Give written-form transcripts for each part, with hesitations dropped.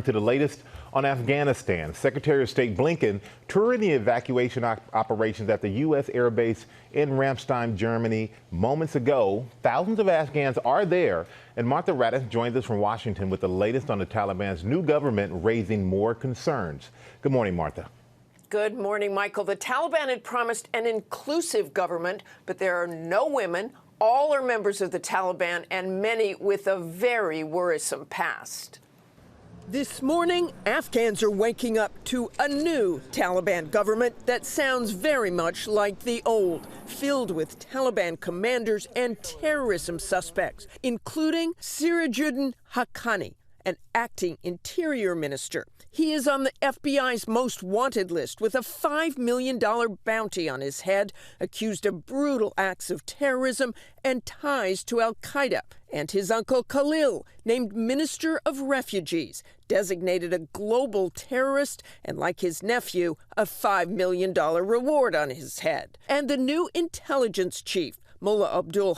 To the latest on Afghanistan, Secretary of State Blinken touring the evacuation operations at the U.S. Air Base in Ramstein, Germany. Moments ago, thousands of Afghans are there, and Martha Raddatz joins us from Washington with the latest on the Taliban's new government raising more concerns. Good morning, Martha. Good morning, Michael. The Taliban had promised an inclusive government, but there are no women. All are members of the Taliban, and many with a very worrisome past. This morning, Afghans are waking up to a new Taliban government that sounds very much like the old, filled with Taliban commanders and terrorism suspects, including Sirajuddin Haqqani, an acting interior minister. He is on the FBI's most wanted list with a $5 million bounty on his head, accused of brutal acts of terrorism and ties to al-Qaeda. And his uncle Khalil, named Minister of Refugees, designated a global terrorist, and like his nephew, a $5 million reward on his head. And the new intelligence chief, Mullah Abdul,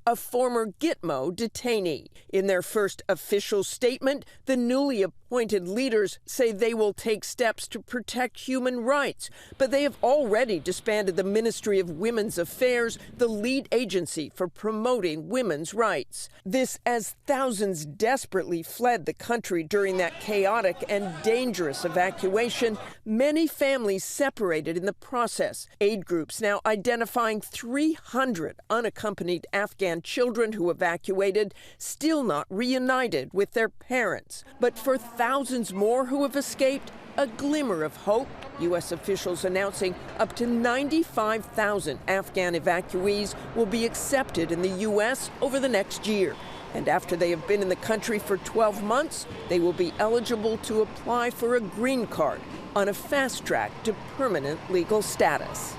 a former Gitmo detainee. In their first official statement, the newly appointed leaders say they will take steps to protect human rights, but they have already disbanded the Ministry of Women's Affairs, the lead agency for promoting women's rights. This as thousands desperately fled the country during that chaotic and dangerous evacuation, many families separated in the process. Aid groups now identifying 300 unaccompanied Afghan children who evacuated, still not reunited with their parents. But for thousands more who have escaped, a glimmer of hope. U.S. officials announcing up to 95,000 Afghan evacuees will be accepted in the U.S. over the next year. And after they have been in the country for 12 months, they will be eligible to apply for a green card on a fast track to permanent legal status.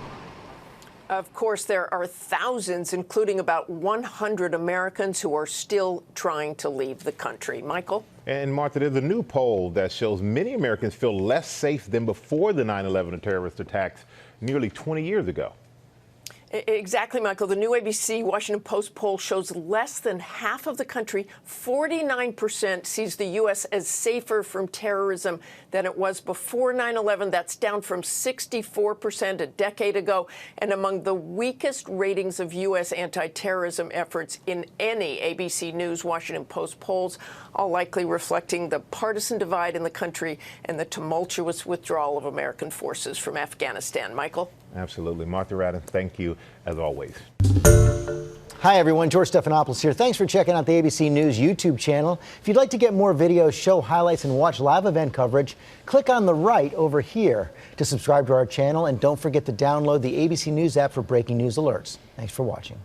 Of course, there are thousands, including about 100 Americans, who are still trying to leave the country. Michael? And Martha, there's a new poll that shows many Americans feel less safe than before the 9/11 terrorist attacks nearly 20 years ago. Exactly, Michael. The new ABC Washington Post poll shows less than half of the country, 49%, sees the U.S. as safer from terrorism than it was before 9/11. That's down from 64% a decade ago, and among the weakest ratings of U.S. anti-terrorism efforts in any ABC News Washington Post polls, all likely reflecting the partisan divide in the country and the tumultuous withdrawal of American forces from Afghanistan. Michael? Absolutely. Martha Raddatz, thank you, as always. Hi, everyone. George Stephanopoulos here. Thanks for checking out the ABC News YouTube channel. If you'd like to get more videos, show highlights, and watch live event coverage, click on the right over here to subscribe to our channel. And don't forget to download the ABC News app for breaking news alerts. Thanks for watching.